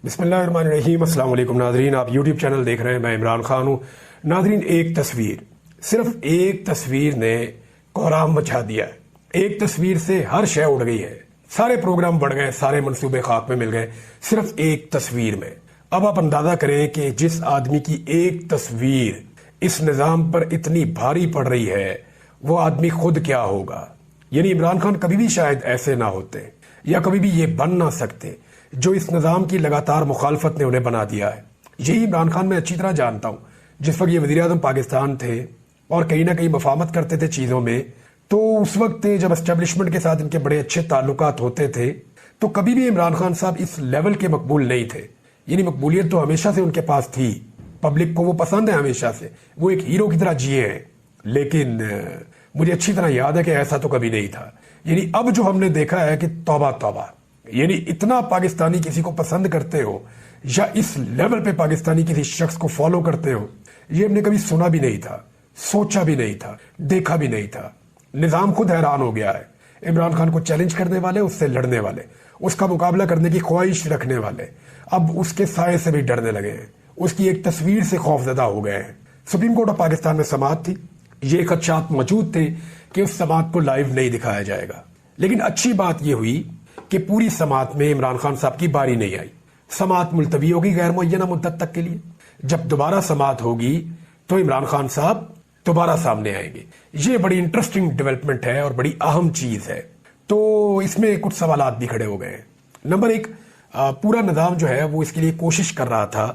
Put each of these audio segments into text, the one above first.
बिस्मिल्लाहिर्रहमानिर्रहीम। अस्सलाम वालेकुम नाजरीन, आप यूट्यूब चैनल देख रहे हैं। मैं इमरान खान हूँ। नाजरीन, एक तस्वीर, सिर्फ एक तस्वीर ने कोहराम मचा दिया है। एक तस्वीर से हर शय उड़ गई है, सारे प्रोग्राम बढ़ गए, सारे मंसूबे खाक में मिल गए सिर्फ एक तस्वीर में। अब आप अंदाजा करें कि जिस आदमी की एक तस्वीर इस निज़ाम पर इतनी भारी पड़ रही है, वो आदमी खुद क्या होगा। यानी इमरान खान कभी भी शायद ऐसे ना होते या कभी भी ये बन ना सकते जो इस निज़ाम की लगातार मुखालफत ने उन्हें बना दिया है। यही इमरान खान मैं अच्छी तरह जानता हूँ। जिस वक्त ये वज़ीर आज़म पाकिस्तान थे और कहीं ना कहीं मफामत करते थे चीज़ों में, तो उस वक्त जब एस्टेब्लिशमेंट के साथ इनके बड़े अच्छे ताल्लुकात होते थे, तो कभी भी इमरान खान साहब इस लेवल के मकबूल नहीं थे। यानी मकबूलियत तो हमेशा से उनके पास थी, पब्लिक को वो पसंद है, हमेशा से वो एक हीरो की तरह जिए हैं। लेकिन मुझे अच्छी तरह याद है कि ऐसा तो कभी नहीं था। यानी अब जो हमने देखा है कि तौबा तौबा, यानी इतना पाकिस्तानी किसी को पसंद करते हो या इस लेवल पे पाकिस्तानी किसी शख्स को फॉलो करते हो, ये हमने कभी सुना भी नहीं था, सोचा भी नहीं था, देखा भी नहीं था। निजाम खुद हैरान हो गया है। इमरान खान को चैलेंज करने वाले, उससे लड़ने वाले, उसका मुकाबला करने की ख्वाहिश रखने वाले अब उसके साये से भी डरने लगे हैं, उसकी एक तस्वीर से खौफजदा हो गए हैं। सुप्रीम कोर्ट ऑफ पाकिस्तान में समाअत थी, ये खदशात मौजूद थे कि उस समाअत को लाइव नहीं दिखाया जाएगा। लेकिन अच्छी बात यह हुई कि पूरी समाअत में इमरान खान साहब की बारी नहीं आई। समाअत मुलतवी होगी गैर मुअय्यना मुद्दत तक के लिए। जब दोबारा समाअत होगी तो इमरान खान साहब दोबारा सामने आएंगे। ये बड़ी इंटरेस्टिंग डेवलपमेंट है और बड़ी अहम चीज है। तो इसमें कुछ सवालात भी खड़े हो गए हैं। नंबर एक, पूरा निज़ाम जो है वो इसके लिए कोशिश कर रहा था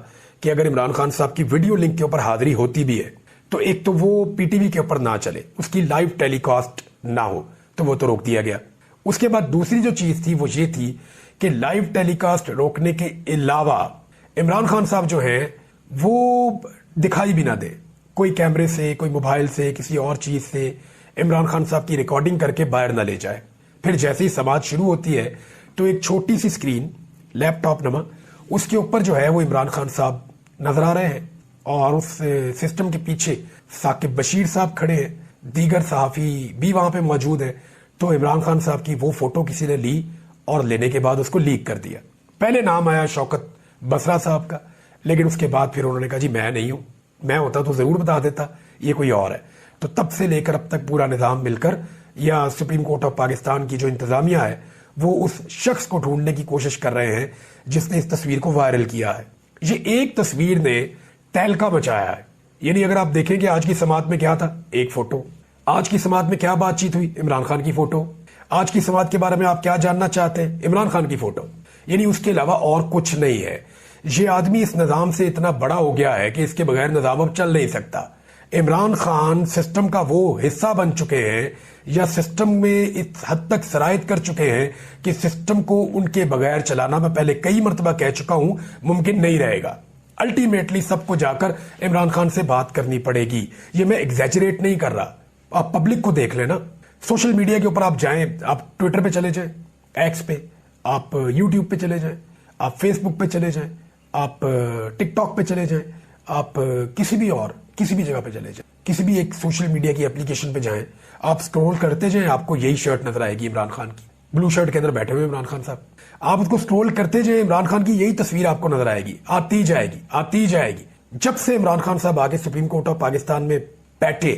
कि अगर इमरान खान साहब की वीडियो लिंक के ऊपर हाजिरी होती भी है तो एक तो वो पीटीवी के ऊपर ना चले, उसकी लाइव टेलीकास्ट ना हो, तो वो तो रोक दिया गया। उसके बाद दूसरी जो चीज थी वो ये थी कि लाइव टेलीकास्ट रोकने के अलावा इमरान खान साहब जो हैं वो दिखाई भी ना दे, कोई कैमरे से, कोई मोबाइल से, किसी और चीज से इमरान खान साहब की रिकॉर्डिंग करके बाहर ना ले जाए। फिर जैसे ही समाअत शुरू होती है तो एक छोटी सी स्क्रीन, लैपटॉप नमा, उसके ऊपर जो है वो इमरान खान साहब नजर आ रहे हैं और उस सिस्टम के पीछे साकिब बशीर साहब खड़े हैं, दीगर सहाफी भी वहां पे मौजूद है। तो इमरान खान साहब की वो फोटो किसी ने ली और लेने के बाद उसको लीक कर दिया। पहले नाम आया शौकत बसरा साहब का, लेकिन उसके बाद फिर उन्होंने कहा जी मैं नहीं हूं, मैं होता तो जरूर बता देता, ये कोई और है। तो तब से लेकर अब तक पूरा निजाम मिलकर या सुप्रीम कोर्ट ऑफ पाकिस्तान की जो इंतजामिया है वो उस शख्स को ढूंढने की कोशिश कर रहे हैं जिसने इस तस्वीर को वायरल किया है। ये एक तस्वीर ने तहलका मचाया है। यानी अगर आप देखेंगे आज की समाअत में क्या था, एक फोटो। आज की समाअत में क्या बातचीत हुई, इमरान खान की फोटो। आज की समाअत के बारे में आप क्या जानना चाहते हैं, इमरान खान की फोटो। यानी उसके अलावा और कुछ नहीं है। ये आदमी इस निजाम से इतना बड़ा हो गया है कि इसके बगैर निजाम अब चल नहीं सकता। इमरान खान सिस्टम का वो हिस्सा बन चुके हैं या सिस्टम में इस हद तक सरायत कर चुके हैं कि सिस्टम को उनके बगैर चलाना, मैं पहले कई मरतबा कह चुका हूं, मुमकिन नहीं रहेगा। अल्टीमेटली सबको जाकर इमरान खान से बात करनी पड़ेगी। ये मैं एग्जैजरेट नहीं कर रहा, आप पब्लिक को देख लेना। सोशल मीडिया के ऊपर आप जाएं, आप ट्विटर पे चले जाएं, एक्स पे, आप यूट्यूब पे चले जाएं, आप फेसबुक पे चले जाएं, आप टिकटॉक पे चले जाएं, आप किसी भी जगह पे चले जाएं, किसी भी एक सोशल मीडिया की एप्लीकेशन पे जाएं, आप स्क्रॉल करते जाएं, आपको यही शर्ट नजर आएगी इमरान खान की, ब्लू शर्ट के अंदर बैठे हुए इमरान खान साहब। आप उसको स्क्रॉल करते जाएं, इमरान खान की यही तस्वीर आपको नजर आएगी, आती जाएगी, आती जाएगी। जब से इमरान खान साहब आगे सुप्रीम कोर्ट ऑफ पाकिस्तान में बैठे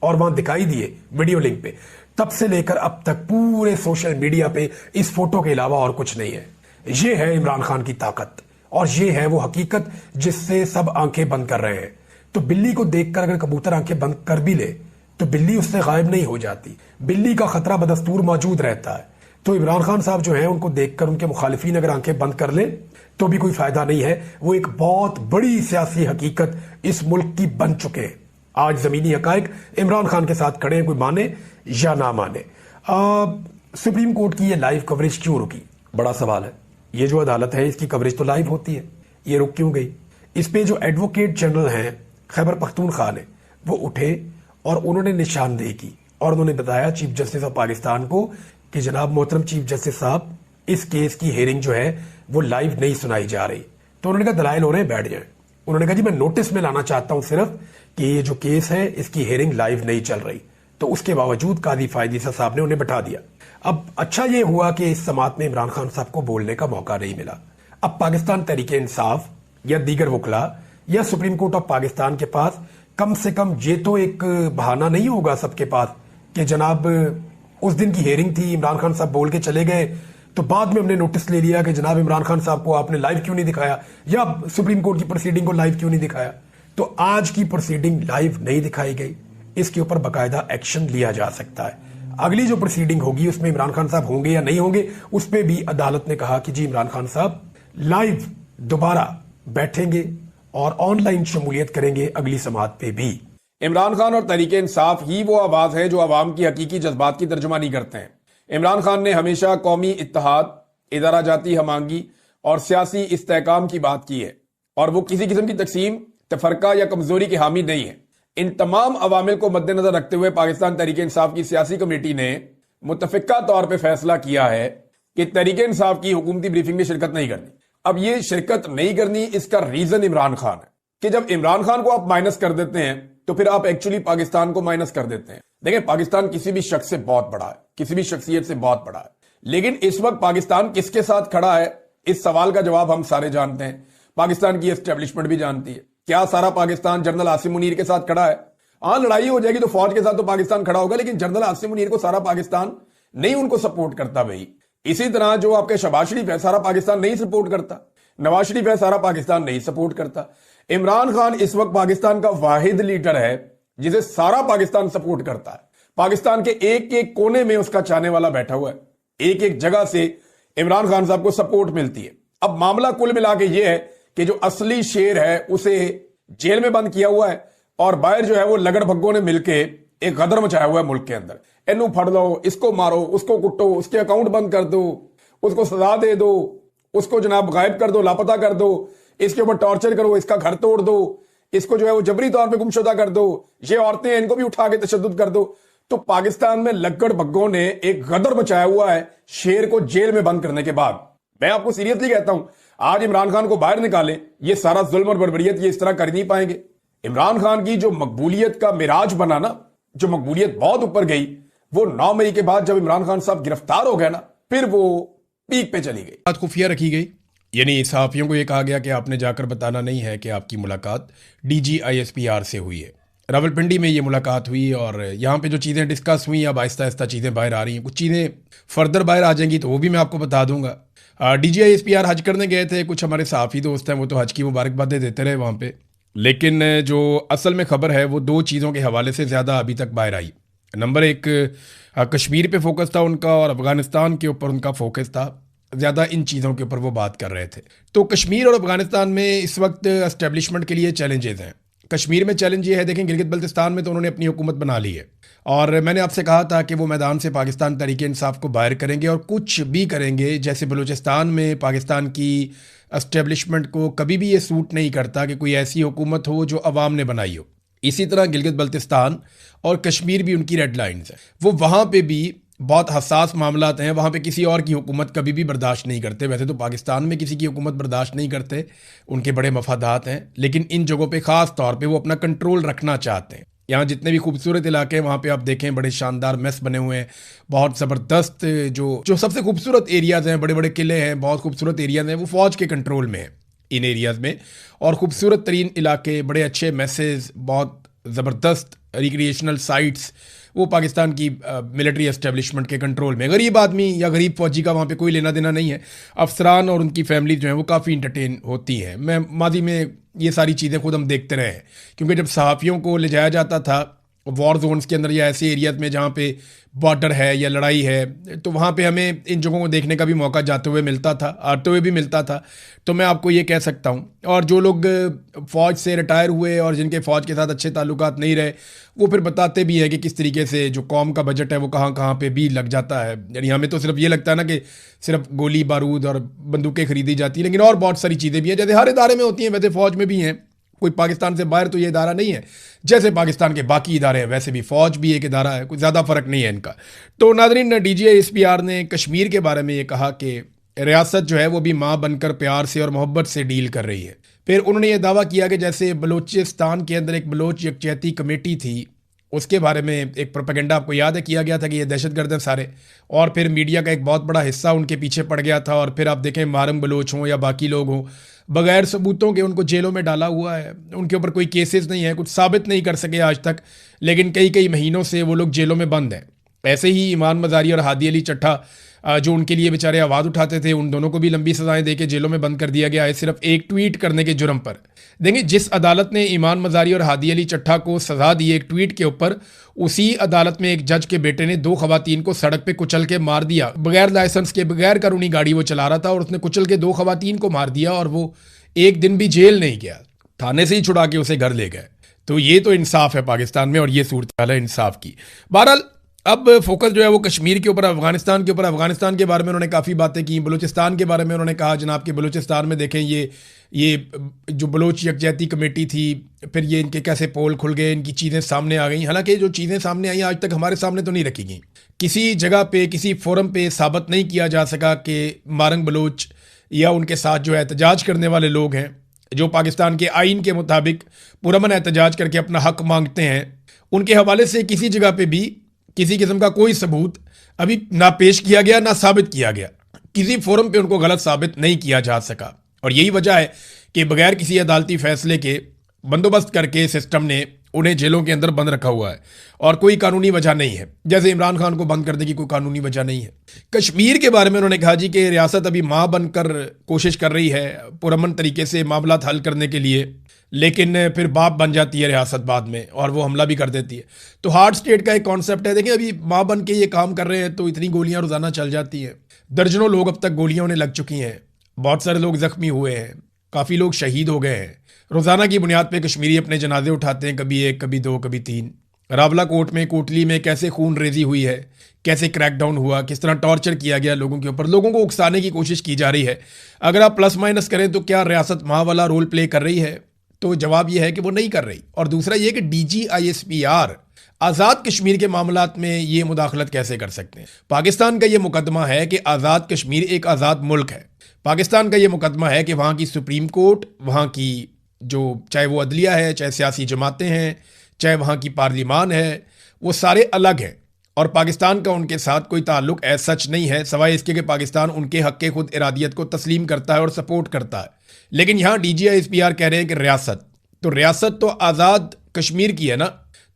और वहां दिखाई दिए वीडियो लिंक पे, तब से लेकर अब तक पूरे सोशल मीडिया पे इस फोटो के अलावा और कुछ नहीं है। ये है इमरान खान की ताकत और ये है वो हकीकत जिससे सब आंखें बंद कर रहे हैं। तो बिल्ली को देखकर अगर कबूतर आंखें बंद कर भी ले तो बिल्ली उससे गायब नहीं हो जाती, बिल्ली का खतरा बदस्तूर मौजूद रहता है। तो इमरान खान साहब जो है उनको देखकर उनके मुखालिफिन अगर आंखें बंद कर ले तो भी कोई फायदा नहीं है। वो एक बहुत बड़ी सियासी हकीकत इस मुल्क की बन चुके हैं। आज जमीनी हकायक इमरान खान के साथ खड़े हैं, कोई माने या ना माने। सुप्रीम कोर्ट की ये लाइव कवरेज क्यों रुकी, बड़ा सवाल है। ये जो अदालत है इसकी कवरेज तो लाइव होती है, ये रुक क्यों गई। इस पे जो एडवोकेट जनरल हैं खैबर पख्तूनख्वा ने, वो उठे और उन्होंने निशानदेही की और उन्होंने बताया चीफ जस्टिस ऑफ पाकिस्तान को कि जनाब मोहतरम चीफ जस्टिस साहब, इस केस की हेयरिंग जो है वो लाइव नहीं सुनाई जा रही। तो उन्होंने कहा दलाइल हो रहे हैं, बैठ जाए। उन्होंने कहा जी मैं नोटिस में लाना चाहता हूं सिर्फ कि ये जो केस है इसकी हेयरिंग लाइव नहीं चल रही। तो उसके बावजूद काजी फायद ईसा साहब ने उन्हें बैठा दिया। अब अच्छा ये हुआ कि इस समाअत में इमरान खान साहब को बोलने का मौका नहीं मिला। अब पाकिस्तान तहरीक इंसाफ या दीगर वकला या सुप्रीम कोर्ट ऑफ पाकिस्तान के पास कम से कम ये तो एक बहाना नहीं होगा सबके पास कि जनाब उस दिन की हेयरिंग थी, इमरान खान साहब बोल के चले गए, तो बाद में हमने नोटिस ले लिया कि जनाब इमरान खान साहब को आपने लाइव क्यों नहीं दिखाया या सुप्रीम कोर्ट की प्रोसीडिंग को लाइव क्यों नहीं दिखाया। तो आज की प्रोसीडिंग लाइव नहीं दिखाई गई, इसके ऊपर बाकायदा एक्शन लिया जा सकता है। अगली जो प्रोसीडिंग होगी उसमें इमरान खान साहब होंगे या नहीं होंगे, उस पर भी अदालत ने कहा कि जी इमरान खान साहब लाइव दोबारा बैठेंगे और ऑनलाइन शमूलियत करेंगे अगली समाअत पे भी। इमरान खान और तहरीक इंसाफ ही वो आवाज है जो अवाम की हकीकी जज्बात की तर्जुमानी करते हैं। इमरान खान ने हमेशा कौमी इत्तेहाद, इदारा जाती हमांगी और सियासी इस्तेहकाम की बात की है और वो किसी किस्म की तकसीम, तफरका या कमजोरी के हामी नहीं है। इन तमाम अवामिल को मद्देनजर रखते हुए पाकिस्तान तहरीक इंसाफ की सियासी कमेटी ने मुतफिका तौर पर फैसला किया है कि तहरीक इंसाफ की हुकूमती ब्रीफिंग में शिरकत नहीं करनी। अब ये शिरकत नहीं करनी, इसका रीजन इमरान खान है कि जब इमरान खान को आप माइनस कर देते हैं तो फिर आप एक्चुअली पाकिस्तान को माइनस कर देते हैं। देखिए, पाकिस्तान किसी भी शख्स से बहुत बड़ा है, किसी भी शख्सियत से बहुत बड़ा है, लेकिन इस वक्त पाकिस्तान किसके साथ खड़ा है, इस सवाल का जवाब हम सारे जानते हैं। पाकिस्तान की एस्टेब्लिशमेंट भी जानती है। क्या सारा पाकिस्तान जनरल आसिम मुनीर के साथ खड़ा है? हाँ, लड़ाई हो जाएगी तो फौज के साथ तो पाकिस्तान खड़ा होगा, लेकिन जनरल आसिम मुनीर को सारा पाकिस्तान नहीं उनको सपोर्ट करता भाई। इसी तरह जो आपके शहबाज शरीफ है, सारा पाकिस्तान नहीं सपोर्ट करता। नवाज शरीफ है, सारा पाकिस्तान नहीं सपोर्ट करता। इमरान खान इस वक्त पाकिस्तान का वाहिद लीडर है जिसे सारा पाकिस्तान सपोर्ट करता है। पाकिस्तान के एक एक कोने में उसका चाहने वाला बैठा हुआ है, एक एक जगह से इमरान खान साहब को सपोर्ट मिलती है। अब मामला कुल मिला के यह है कि जो असली शेर है उसे जेल में बंद किया हुआ है और बाहर जो है वो लगड़ भग्गों ने मिलके एक गदर मचाया हुआ है मुल्क के अंदर। इनू फड़ लो, इसको मारो, उसको कुटो, उसके अकाउंट बंद कर दो, उसको सजा दे दो, उसको जनाब गायब कर दो, लापता कर दो, इसके ऊपर टॉर्चर करो, इसका घर तोड़ दो, इसको जो है वो जबरी तौर पे गुमशुदा कर दो, ये औरतें इनको भी उठा के तशद्दुद कर दो। तो पाकिस्तान में लक्कड़ भग्गों ने एक गदर मचाया हुआ है शेर को जेल में बंद करने के बाद। मैं आपको सीरियसली कहता हूं, आज इमरान खान को बाहर निकाले, ये सारा जुल्म और बर्बरियत ये इस तरह कर नहीं पाएंगे। इमरान खान की जो मकबूलियत का मिराज बना ना, जो मकबूलियत बहुत ऊपर गई, वो 9 मई के बाद जब इमरान खान साहब गिरफ्तार हो गए ना, फिर वो पीक पे चली गई। बात खुफिया रखी गई, यानी सहाफियों को यह कहा गया कि आपने जाकर बताना नहीं है कि आपकी मुलाकात DGISPR से हुई है। रावलपिंडी में ये मुलाकात हुई और यहाँ पे जो चीज़ें डिस्कस हुई, अब आहिस्ता आहिस्ता चीज़ें बाहर आ रही हैं। कुछ चीज़ें फर्दर बाहर आ जाएंगी तो वो भी मैं आपको बता दूंगा। DGISPR हज करने गए थे, कुछ हमारे सहाफ़ी दोस्त हैं वो तो हज की मुबारकबादें देते रहे वहाँ पे, लेकिन जो असल में खबर है वो 2 चीज़ों के हवाले से ज़्यादा अभी तक बाहर आई। नंबर 1, कश्मीर पे फोकस था उनका और अफ़गानिस्तान के ऊपर उनका फोकस था ज़्यादा। इन चीज़ों के ऊपर वो बात कर रहे थे। तो कश्मीर और अफ़गानिस्तान में इस वक्त एस्टेब्लिशमेंट के लिए चैलेंजेस हैं। कश्मीर में चैलेंज ये है, देखें गिलगित बल्तिस्तान में तो उन्होंने अपनी हुकूमत बना ली है और मैंने आपसे कहा था कि वो मैदान से पाकिस्तान तहरीक इंसाफ को बाहर करेंगे और कुछ भी करेंगे। जैसे बलूचिस्तान में पाकिस्तान की एस्टेब्लिशमेंट को कभी भी ये सूट नहीं करता कि कोई ऐसी हुकूमत हो जो अवाम ने बनाई हो। इसी तरह गिलगित बल्तिस्तान और कश्मीर भी उनकी रेड लाइन्स हैं। वो वहाँ पे भी बहुत हसास मामलात हैं, वहाँ पे किसी और की हुकूमत कभी भी बर्दाश्त नहीं करते। वैसे तो पाकिस्तान में किसी की हुकूमत बर्दाश्त नहीं करते, उनके बड़े मफादात हैं, लेकिन इन जगहों पे ख़ास तौर पे वो अपना कंट्रोल रखना चाहते हैं। यहाँ जितने भी खूबसूरत इलाके हैं वहाँ पे आप देखें बड़े शानदार मेस बने हुए हैं, बहुत ज़बरदस्त जो सबसे खूबसूरत एरियाज़ हैं, बड़े बड़े किले हैं, बहुत खूबसूरत एरियाज़ हैं, वो फ़ौज के कंट्रोल में हैं इन एरियाज़ में। और खूबसूरत तरीन इलाके, बड़े अच्छे मैसेज, बहुत ज़बरदस्त रिक्रिएशनल साइट्स, वो पाकिस्तान की मिलिट्री एस्टेब्लिशमेंट के कंट्रोल में। गरीब आदमी या गरीब फौजी का वहाँ पे कोई लेना देना नहीं है। अफसरान और उनकी फैमिली जो है वो काफ़ी इंटरटेन होती हैं। मैं माजी में ये सारी चीज़ें खुद हम देखते रहे हैं, क्योंकि जब सहाफ़ियों को ले जाया जाता था वॉर जोन्स के अंदर या ऐसे एरियाज में जहाँ पे बॉर्डर है या लड़ाई है, तो वहाँ पे हमें इन जगहों को देखने का भी मौका जाते हुए मिलता था, आते हुए भी मिलता था। तो मैं आपको ये कह सकता हूँ, और जो लोग फ़ौज से रिटायर हुए और जिनके फ़ौज के साथ अच्छे ताल्लुकात नहीं रहे, वो फिर बताते भी हैं कि किस तरीके से जो कौम का बजट है वो कहाँ कहाँ पे भी लग जाता है। यानी हमें तो सिर्फ ये लगता है ना कि सिर्फ गोली बारूद और बंदूकें खरीदी जाती हैं, लेकिन और बहुत सारी चीज़ें भी हैं जैसे हर इदारे में होती हैं, वैसे फ़ौज में भी हैं। कोई पाकिस्तान से बाहर तो ये इदारा नहीं है, जैसे पाकिस्तान के बाकी इदारे हैं वैसे भी फ़ौज भी एक इदारा है, कोई ज़्यादा फ़र्क नहीं है इनका। तो नाज़रीन, DGISPR ने कश्मीर के बारे में ये कहा कि रियासत जो है वो भी माँ बनकर प्यार से और मोहब्बत से डील कर रही है। फिर उन्होंने ये दावा किया कि जैसे बलूचिस्तान के अंदर एक बलोच यकजहती कमेटी थी उसके बारे में एक प्रोपेगेंडा आपको याद है किया गया था कि ये दहशतगर्द हैं सारे, और फिर मीडिया का एक बहुत बड़ा हिस्सा उनके पीछे पड़ गया था। और फिर आप देखें मारंग बलोच हों या बाकी लोग हों, बगैर सबूतों के उनको जेलों में डाला हुआ है। उनके ऊपर कोई केसेस नहीं है, कुछ साबित नहीं कर सके आज तक, लेकिन कई कई महीनों से वो लोग जेलों में बंद हैं। ऐसे ही ईमान मज़ारी और हादी अली चट्टा जो उनके लिए बेचारे आवाज़ उठाते थे, उन दोनों को भी लंबी सजाएं देके जेलों में बंद कर दिया गया है सिर्फ एक ट्वीट करने के जुर्म पर। देखिए, जिस अदालत ने ईमान मज़ारी और हादी अली चट्टा को सजा दी एक ट्वीट के ऊपर, उसी अदालत में एक जज के बेटे ने 2 खवातीन को सड़क पे कुचल के मार दिया, बगैर लाइसेंस के, बगैर कानूनी गाड़ी वो चला रहा था और उसने कुचल के 2 खवातीन को मार दिया और वो एक दिन भी जेल नहीं गया, थाने से ही छुड़ा के उसे घर ले गए। तो ये तो इंसाफ है पाकिस्तान में, और ये सूरत है इंसाफ की। बहरहाल अब फोकस जो है वो कश्मीर के ऊपर, अफगानिस्तान के ऊपर। अफगानिस्तान के बारे में उन्होंने काफ़ी बातें की, बलूचिस्तान के बारे में उन्होंने कहा जनाब कि बलूचिस्तान में देखें ये जो बलोच यकजहती कमेटी थी, फिर ये इनके कैसे पोल खुल गए, इनकी चीज़ें सामने आ गई। हालांकि जो चीज़ें सामने आई आज तक हमारे सामने तो नहीं रखी गई, किसी जगह पे किसी फोरम पे साबित नहीं किया जा सका कि मारंग बलोच या उनके साथ जो एहतजाज करने वाले लोग हैं, जो पाकिस्तान के आइन के मुताबिक पुरअमन एहतजाज करके अपना हक मांगते हैं, उनके हवाले से किसी जगह पे भी किसी किस्म का कोई सबूत अभी ना पेश किया गया, ना साबित किया गया। किसी फोरम पे उनको गलत साबित नहीं किया जा सका, और यही वजह है कि बगैर किसी अदालती फैसले के बंदोबस्त करके सिस्टम ने उन्हें जेलों के अंदर बंद रखा हुआ है, और कोई कानूनी वजह नहीं है। जैसे इमरान खान को बंद करने की कोई कानूनी वजह नहीं है। कश्मीर के बारे में उन्होंने कहा जी कि रियासत अभी माँ बनकर कोशिश कर रही है पुरअमन तरीके से मामला हल करने के लिए, लेकिन फिर बाप बन जाती है रियासत बाद में और वो हमला भी कर देती है। तो हार्ड स्टेट का एक कॉन्सेप्ट है। देखिए, अभी माँ बन के ये काम कर रहे हैं तो इतनी गोलियां रोजाना चल जाती हैं, दर्जनों लोग अब तक गोलियां उन्हें लग चुकी हैं, बहुत सारे लोग जख्मी हुए हैं, काफ़ी लोग शहीद हो गए हैं। रोज़ाना की बुनियाद पे कश्मीरी अपने जनाजे उठाते हैं, कभी 1, कभी 2, कभी 3। रावला कोट में, कोटली में कैसे खून रेजी हुई है, कैसे क्रैकडाउन हुआ, किस तरह टॉर्चर किया गया लोगों के ऊपर, लोगों को उकसाने की कोशिश की जा रही है। अगर आप प्लस माइनस करें तो क्या रियासत माँ वाला रोल प्ले कर रही है? तो जवाब यह है कि वो नहीं कर रही। और दूसरा ये कि DGISPR आज़ाद कश्मीर के मामलात में ये मुदाखलत कैसे कर सकते हैं? पाकिस्तान का ये मुकदमा है कि आज़ाद कश्मीर एक आज़ाद मुल्क है। पाकिस्तान का ये मुकदमा है कि वहाँ की सुप्रीम कोर्ट, वहाँ की जो चाहे वो अदलिया है, चाहे सियासी जमातें हैं, चाहे वहाँ की पार्लिमान है, वो सारे अलग हैं और पाकिस्तान का उनके साथ कोई ताल्लुक ऐसा सच नहीं है, सिवाय इसके कि पाकिस्तान उनके हक के खुद इरादियत को तस्लीम करता है और सपोर्ट करता है। लेकिन यहाँ DGISPR कह रहे हैं कि रियासत, तो रियासत तो आज़ाद कश्मीर की है ना,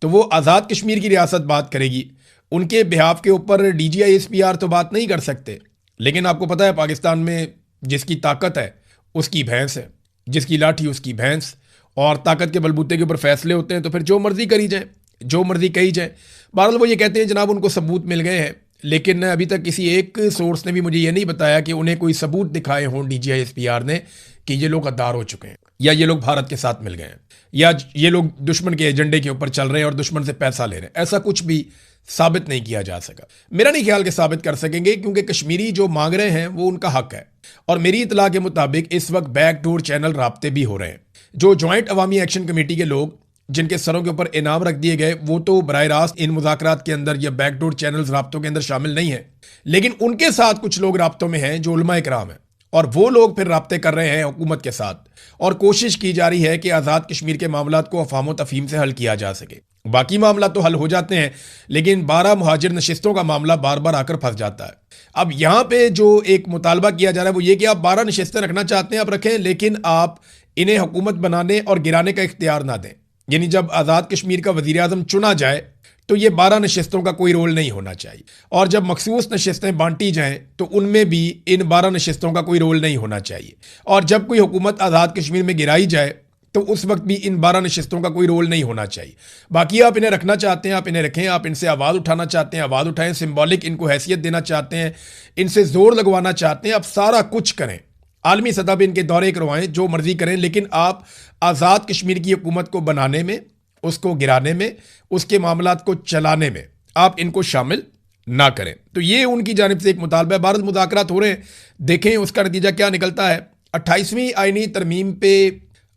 तो वो आज़ाद कश्मीर की रियासत बात करेगी, उनके बिहाफ के ऊपर DGISPR तो बात नहीं कर सकते। लेकिन आपको पता है पाकिस्तान में जिसकी ताकत है उसकी भैंस है, जिसकी लाठी उसकी भैंस, और ताकत के बलबूते के ऊपर फैसले होते हैं तो फिर जो मर्जी करी जाए, जो मर्जी कही जाए। बहरहाल वो ये कहते हैं जनाब उनको सबूत मिल गए हैं, लेकिन अभी तक किसी एक सोर्स ने भी मुझे ये नहीं बताया कि उन्हें कोई सबूत दिखाए हों DGISPR ने कि ये लोग गद्दार हो चुके हैं, या ये लोग भारत के साथ मिल गए हैं, या ये लोग दुश्मन के एजेंडे के ऊपर चल रहे हैं और दुश्मन से पैसा ले रहे हैं। ऐसा कुछ भी साबित नहीं किया जा सका। मेरा नहीं ख्याल कि साबित कर सकेंगे, क्योंकि कश्मीरी जो मांग रहे हैं वो उनका हक है। और मेरी इतला के मुताबिक इस वक्त बैकडोर चैनल राब्ते भी हो रहे हैं। जो ज्वाइंट अवामी एक्शन कमेटी के लोग जिनके सरों के ऊपर इनाम रख दिए गए, वो तो बराह रास्त इन मुज़ाकरात के अंदर या बैकडोर चैनल्स राब्तों के अंदर शामिल नहीं है, लेकिन उनके साथ कुछ लोग राब्तों में हैं जो उलमा इकराम है, और वो लोग फिर राब्ते कर रहे हैं हुकूमत के साथ, और कोशिश की जा रही है कि आज़ाद कश्मीर के मामलात को अफाम व तफहीम से हल किया जा सके। बाकी मामला तो हल हो जाते हैं, लेकिन 12 मुहाजिर नशिस्तों का मामला बार बार आकर फंस जाता है। अब यहाँ पे जो एक मुतालबा किया जा रहा है वो ये कि आप 12 नशिस्तें रखना चाहते हैं आप रखें, लेकिन आप इन्हें हुकूमत बनाने और गिराने का इख्तियार ना दें। यानी जब आज़ाद कश्मीर का वज़ीर आज़म चुना जाए तो ये 12 नशिस्तों का कोई रोल नहीं होना चाहिए, और जब मखसूस नशिस्तें बांटी जाएं तो उनमें भी इन 12 नशिस्तों का कोई रोल नहीं होना चाहिए, और जब कोई हुकूमत आज़ाद कश्मीर में गिराई जाए तो उस वक्त भी इन 12 नशिस्तों का कोई रोल नहीं होना चाहिए। बाकी आप इन्हें रखना चाहते हैं, आप इन्हें रखें, आप इनसे आवाज़ उठाना चाहते हैं, आवाज़ उठाएं, सिंबॉलिक इनको हैसियत देना चाहते हैं, इनसे जोर लगवाना चाहते हैं, आप सारा कुछ करें, आलमी सतह पर इनके दौरे करवाएं, जो मर्जी करें, लेकिन आप आज़ाद कश्मीर की हुकूमत को बनाने में, उसको गिराने में, उसके मामलात को चलाने में आप इनको शामिल ना करें। तो ये उनकी जानिब से एक मुतालबा है। भारत मुज़ाकरात हो रहे हैं, देखें उसका नतीजा क्या निकलता है। 28वीं आईनी तरमीम पे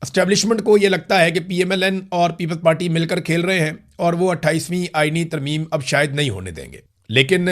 एस्टेब्लिशमेंट को ये लगता है कि PMLN और पीपल्स पार्टी मिलकर खेल रहे हैं, और वो 28वीं आईनी तरमीम अब शायद नहीं होने देंगे। लेकिन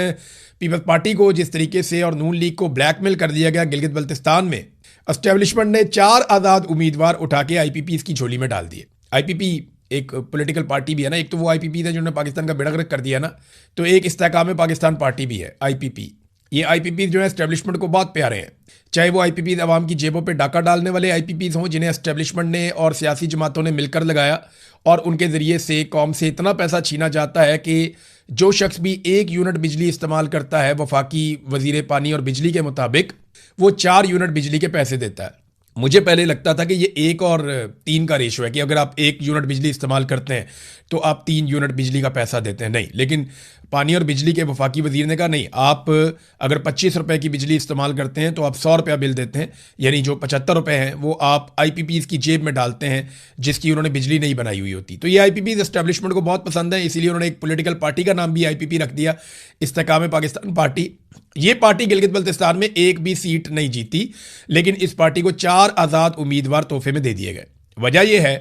पीपल्स पार्टी को जिस तरीके से और नून लीग को ब्लैकमेल कर दिया गया गिलगित बल्तिस्तान में, एस्टेब्लिशमेंट ने 4 आज़ाद उम्मीदवार उठा के IPPs की झोली में डाल दिए। IPP एक पॉलिटिकल पार्टी भी है ना, एक तो वो आईपीपी है जिन्होंने पाकिस्तान का बेड़ा गर्क कर दिया ना, तो एक इस्तेकाम पाकिस्तान पार्टी भी है आईपीपी। ये आईपीपी जो है एस्टेब्लिशमेंट को बहुत प्यारे हैं, चाहे वो आईपीपी अवाम की जेबों पे डाका डालने वाले आईपीपी हों जिन्हें एस्टेब्लिशमेंट ने और सियासी जमातों ने मिलकर लगाया और उनके ज़रिए से कौम से इतना पैसा छीना जाता है कि जो शख्स भी 1 यूनिट बिजली इस्तेमाल करता है वफाकी वजीर पानी और बिजली के मुताबिक वो 4 यूनिट बिजली के पैसे देता है। मुझे पहले लगता था कि ये 1 और 3 का रेशो है कि अगर आप 1 यूनिट बिजली इस्तेमाल करते हैं तो आप 3 यूनिट बिजली का पैसा देते हैं, नहीं। लेकिन पानी और बिजली के वफाकी वजीर ने कहा नहीं, आप अगर 25 रुपए की बिजली इस्तेमाल करते हैं तो आप 100 रुपया बिल देते हैं, यानी जो 75 रुपए हैं वो आप आईपीपीज़ की जेब में डालते हैं जिसकी उन्होंने बिजली नहीं बनाई हुई होती। तो ये आईपीपीज़ एस्टेब्लिशमेंट को बहुत पसंद है, इसीलिए उन्होंने एक पॉलिटिकल पार्टी का नाम भी आईपीपी रख दिया, इस्तेकाम पाकिस्तान पार्टी। ये पार्टी गिलगित बल्तिस्तान में एक भी सीट नहीं जीती, लेकिन इस पार्टी को 4 आज़ाद उम्मीदवार तोहफे में दे दिए गए। वजह यह है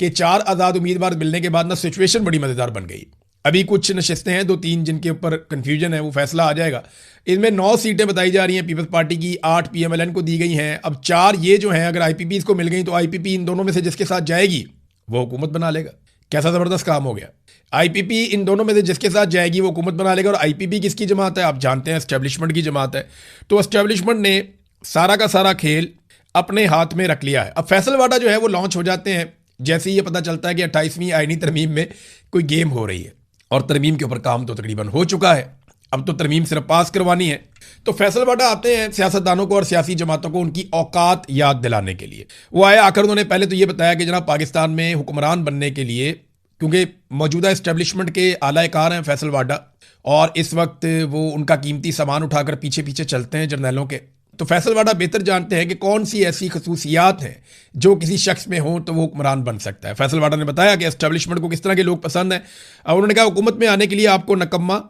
कि 4 आज़ाद उम्मीदवार मिलने के बाद ना सिचुएशन बड़ी मज़ेदार बन गई। अभी कुछ नशिस्तें हैं 2-3 जिनके ऊपर कन्फ्यूजन है, वो फैसला आ जाएगा। इसमें 9 सीटें बताई जा रही हैं पीपल्स पार्टी की, 8 पीएमएलएन को दी गई हैं। अब 4 ये जो हैं अगर आईपीपी को मिल गई तो आईपीपी इन दोनों में से जिसके साथ जाएगी वो हुकूमत बना लेगा। कैसा ज़बरदस्त काम हो गया। आईपीपी इन दोनों में से जिसके साथ जाएगी वो हुकूमत बना लेगा। और आईपीपी किसकी जमात है? आप जानते हैं एस्टेब्लिशमेंट की जमात है। तो एस्टेब्लिशमेंट ने सारा का सारा खेल अपने हाथ में रख लिया है। अब फैसलवाडा जो है वो लॉन्च हो जाते हैं जैसे ही ये पता चलता है कि 28वीं आईनी तरमीम में कोई गेम हो रही है, और तरमीम के ऊपर काम तो तकरीबन हो चुका है, अब तो तरमीम सिर्फ पास करवानी है। तो फैसलवाडा आते हैं सियासतदानों को और सियासी जमातों को उनकी औकात याद दिलाने के लिए। वो आए, आकर उन्होंने पहले तो ये बताया कि जनाब पाकिस्तान में हुक्मरान बनने के लिए, क्योंकि मौजूदा इस्टेब्लिशमेंट के आला-ए-कार हैं फैसलवाडा, और इस वक्त वो उनका कीमती सामान उठाकर पीछे पीछे चलते हैं जर्नैलों के, तो फैसलवाडा बेहतर जानते हैं कि कौन सी ऐसी खसूसियात हैं जो किसी शख्स में हो तो वो हुक्मरान बन सकता है। फैसलवाडा ने बताया कि एस्टेब्लिशमेंट को किस तरह के लोग पसंद हैं। और उन्होंने कहा हुकूमत में आने के लिए आपको नकम्मा,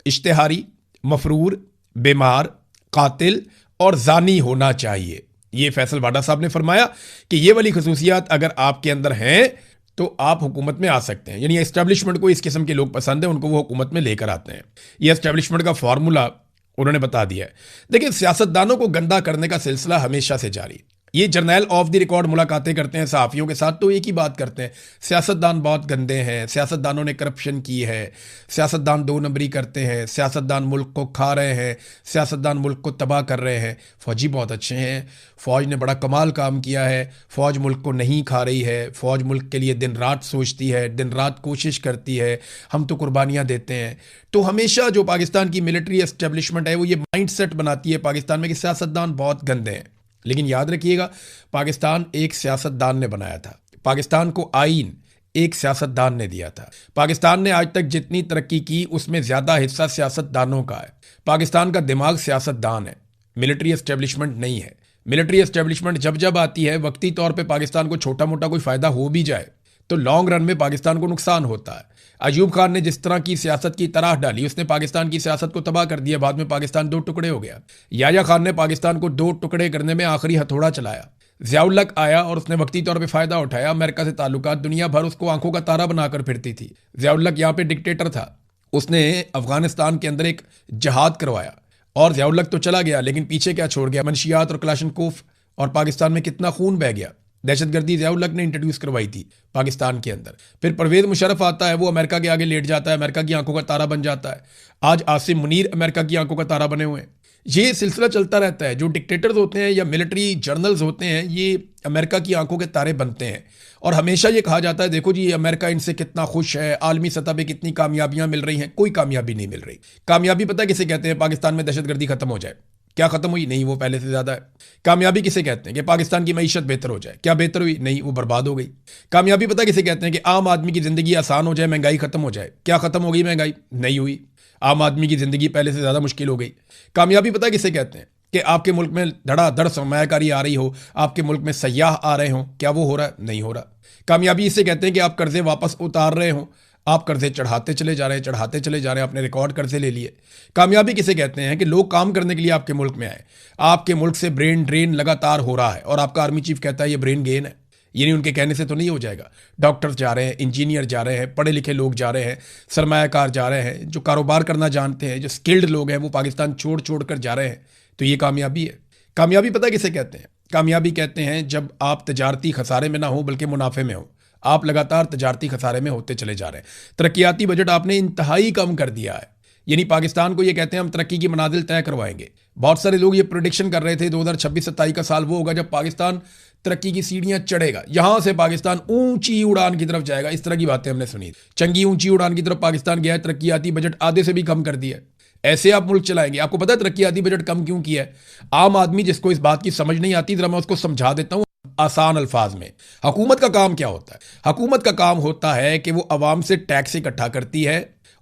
इश्तेहारी, मफरूर, बीमार, कातिल और जानी होना चाहिए। ये फैसलवाडा साहब ने फरमाया कि ये वाली खसूसियात अगर आपके अंदर हैं तो आप हुकूमत में आ सकते हैं। यानी एस्टेब्लिशमेंट को इस किस्म के लोग पसंद हैं, उनको वो हुकूमत में लेकर आते हैं। ये एस्टेब्लिशमेंट का फार्मूला उन्होंने बता दिया है। देखिए, सियासतदानों को गंदा करने का सिलसिला हमेशा से जारी। ये जर्नैल ऑफ द रिकॉर्ड मुलाकातें करते हैं सहाफ़ियों के साथ तो एक ही बात करते हैं, सियासतदान बहुत गंदे हैं, सियासतदानों ने करप्शन की है, सियासतदान 2 नंबरी करते हैं, सियासतदान मुल्क को खा रहे हैं, सियासतदान मुल्क को तबाह कर रहे हैं। फ़ौजी बहुत अच्छे हैं, फ़ौज ने बड़ा कमाल काम किया है, फ़ौज मुल्क को नहीं खा रही है, फ़ौज मुल्क के लिए दिन रात सोचती है, दिन रात कोशिश करती है, हम तो कुर्बानियाँ देते हैं। तो हमेशा जो पाकिस्तान की मिलिट्री एस्टेब्लिशमेंट है वो ये माइंड सेट बनाती है पाकिस्तान में कि सियासतदान बहुत गंदे हैं। लेकिन याद रखिएगा, पाकिस्तान एक सियासतदान ने बनाया था, पाकिस्तान को आईन एक सियासतदान ने दिया था। पाकिस्तान ने आज तक जितनी तरक्की की उसमें ज़्यादा हिस्सा सियासतदानों का है। पाकिस्तान का दिमाग सियासतदान है, मिलिट्री एस्टेब्लिशमेंट नहीं है। मिलिट्री एस्टेब्लिशमेंट जब जब आती है वक्ती तौर पे पाकिस्तान को छोटा मोटा कोई फ़ायदा हो भी जाए तो लॉन्ग रन में पाकिस्तान को नुकसान होता है। अयूब खान ने जिस तरह की सियासत की तराह डाली, उसने पाकिस्तान की सियासत को तबाह कर दिया। बाद में पाकिस्तान 2 टुकड़े हो गया। याह्या खान ने पाकिस्तान को 2 टुकड़े करने में आखिरी हथौड़ा चलाया। ज़ियाउल हक आया और उसने वक्ती तौर पे फ़ायदा उठाया। अमेरिका से ताल्लुकात, दुनिया भर उसको आंखों का तारा बनाकर फिरती थी। ज़ियाउल हक यहाँ पे डिक्टेटर था, उसने अफगानिस्तान के अंदर एक जहाद करवाया और ज़ियाउल हक तो चला गया, लेकिन पीछे क्या छोड़ गया? मनशियात और क्लाशनकोफ, और पाकिस्तान में कितना खून बह गया। दहशतगर्दी ज़ियाउल हक ने इंट्रोड्यूस करवाई थी पाकिस्तान के अंदर। फिर परवेज़ मुशर्रफ आता है, वो अमेरिका के आगे लेट जाता है, अमेरिका की आंखों का तारा बन जाता है। आज आसिम मुनीर अमेरिका की आंखों का तारा बने हुए हैं। ये सिलसिला चलता रहता है। जो डिक्टेटर्स होते हैं या मिलिट्री जर्नल्स होते हैं ये अमेरिका की आंखों के तारे बनते हैं, और हमेशा ये कहा जाता है देखो जी अमेरिका इनसे कितना खुश है, आलमी सतह पे कितनी कामयाबियां मिल रही हैं। कोई कामयाबी नहीं मिल रही। कामयाबी पता किसे कहते हैं? पाकिस्तान में दहशतगर्दी खत्म हो जाए। क्या खत्म हुई? नहीं, वो पहले से ज्यादा है। कामयाबी किसे कहते हैं? कि पाकिस्तान की मईशत बेहतर हो जाए। क्या बेहतर हुई? नहीं, वो बर्बाद हो गई। कामयाबी पता किसे कहते हैं? कि आम आदमी की जिंदगी आसान हो जाए, महंगाई खत्म हो जाए। क्या खत्म हो गई? महंगाई नहीं हुई, आम आदमी की जिंदगी पहले से ज्यादा मुश्किल हो गई। कामयाबी पता किसे कहते हैं? कि आपके मुल्क में धड़ाधड़ सरमायाकारी आ रही हो, आपके मुल्क में सयाह आ रहे हो। क्या वो हो रहा है? नहीं हो रहा। कामयाबी इसे कहते हैं कि आप कर्जे वापस उतार रहे हो, आप कर्जे चढ़ाते चले जा रहे हैं, चढ़ाते चले जा रहे हैं, आपने रिकॉर्ड कर्जे ले लिए। कामयाबी किसे कहते हैं? कि लोग काम करने के लिए आपके मुल्क में आए, आपके मुल्क से ब्रेन ड्रेन लगातार हो रहा है और आपका आर्मी चीफ कहता है ये ब्रेन गेन है। यानी उनके कहने से तो नहीं हो जाएगा। डॉक्टर्स जा रहे हैं, इंजीनियर जा रहे हैं, पढ़े लिखे लोग जा रहे हैं, सरमायाकार जा रहे हैं, जो कारोबार करना जानते हैं, जो स्किल्ड लोग हैं वो पाकिस्तान छोड़ छोड़ कर जा रहे हैं। तो ये कामयाबी है। कामयाबी पता किसे कहते हैं? कामयाबी कहते हैं जब आप तजारती खसारे में ना हो बल्कि मुनाफे में हो। आप लगातार तजारती खसारे में होते चले जा रहे हैं। तरक्याती बजट आपने इंतहाई कम कर दिया है। यानी पाकिस्तान को ये कहते हैं हम तरक्की की मनाजिल तय करवाएंगे। बहुत सारे लोग ये प्रेडिक्शन कर रहे थे 2026-27 का साल वो होगा जब पाकिस्तान तरक्की की सीढ़ियां चढ़ेगा, यहां से पाकिस्तान ऊंची उड़ान की तरफ जाएगा। इस तरह की बातें हमने सुनी। चंगी ऊंची उड़ान की तरफ पाकिस्तान गया है, तरक्याती बजट आधे से भी कम कर दिया है। ऐसे आप मुल्क चलाएंगे? आपको पता है तरक्याती बजट कम क्यों किया है? आम आदमी जिसको इस बात की समझ नहीं आती, जरा मैं उसको समझा देता हूं आसान अल्फाज में। हुकूमत का काम क्या होता है? हुकूमत का काम होता है कि वो अवाम से टैक्स इकट्ठा करती है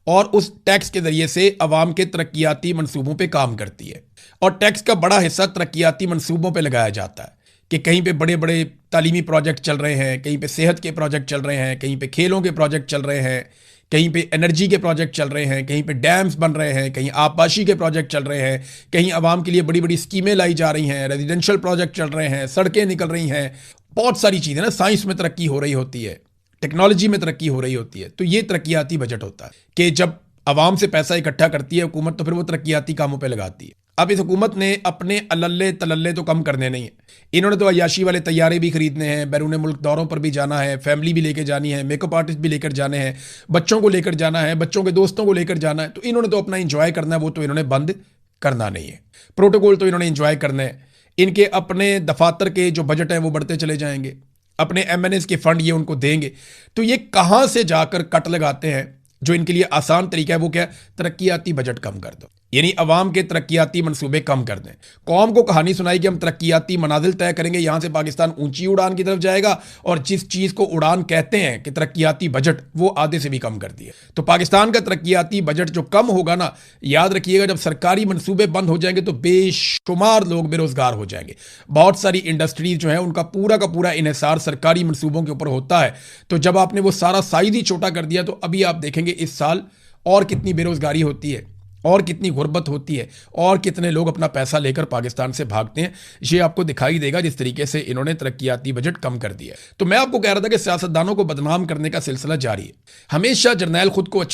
और उस टैक्स के जरिए से अवाम के तरक्याती मंसूबों पे काम करती है। और टैक्स का बड़ा हिस्सा तरक्याती मंसूबों पे लगाया जाता है कि कहीं पे बड़े बड़े तालीमी प्रोजेक्ट चल रहे हैं, कहीं पे सेहत के प्रोजेक्ट चल रहे हैं, कहीं पे खेलों के प्रोजेक्ट चल रहे हैं, कहीं पे एनर्जी के प्रोजेक्ट चल रहे हैं, कहीं पे डैम्स बन रहे हैं, कहीं आबपाशी के प्रोजेक्ट चल रहे हैं, कहीं आवाम के लिए बड़ी बड़ी स्कीमें लाई जा रही हैं, रेजिडेंशियल प्रोजेक्ट चल रहे हैं, सड़कें निकल रही हैं, बहुत सारी चीज़ें ना। साइंस में तरक्की हो रही होती है, टेक्नोलॉजी में तरक्की हो रही होती है। तो ये तरक्याती बजट होता है कि जब आवाम से पैसा इकट्ठा करती है हुकूमत, तो फिर वो तरक्याती कामों पे लगाती है। अब इस हुकूमत ने अपने अल्ले तलल्ले तो कम करने नहीं है। इन्होंने तो अयाशी वाले तैयारे भी खरीदने हैं, बैरून मुल्क दौरों पर भी जाना है, फैमिली भी लेकर जानी है, मेकअप आर्टिस्ट भी लेकर जाने हैं, बच्चों को लेकर जाना है, बच्चों के दोस्तों को लेकर जाना है। तो इन्होंने तो अपना इंजॉय करना है, वो तो इन्होंने बंद करना नहीं है। प्रोटोकॉल तो इन्होंने इंजॉय करना है। इनके अपने दफातर के जो बजट हैं वो बढ़ते चले जाएंगे, अपने MNS के फंड ये उनको देंगे। तो ये कहां से जाकर कट लगाते हैं? जो इनके लिए आसान तरीका है वो क्या है? तरक्याती बजट कम कर दो, यानी अवाम के तरक्याती मंसूबे कम कर दें। कौम को कहानी सुनाई कि हम तरक्याती मनाजिल तय करेंगे, यहां से पाकिस्तान ऊंची उड़ान की तरफ जाएगा, और जिस चीज को उड़ान कहते हैं कि तरक्याती बजट, वो आधे से भी कम कर दिए। तो पाकिस्तान का तरक्याती बजट जो कम होगा ना, याद रखिएगा, जब सरकारी मंसूबे बंद हो जाएंगे तो बेशुमार लोग बेरोजगार हो जाएंगे। बहुत सारी इंडस्ट्रीज जो है उनका पूरा का पूरा इन्हिसार सरकारी मंसूबों के ऊपर होता है। तो जब आपने वो सारा साइज ही छोटा कर दिया, तो अभी आप देखेंगे इस साल और कितनी बेरोजगारी होती है, और कितनी गुर्बत होती है, और कितने लोग अपना पैसा लेकर पाकिस्तान से भागते हैं। ये आपको दिखाई देगा जिस तरीके से इन्होंने तरक्याती बजट कम कर दिया है। तो मैं आपको कह रहा था कि सियासतदानों को बदनाम करने का सिलसिला जारी है। हमेशा जर्नैल खुद को अच्छा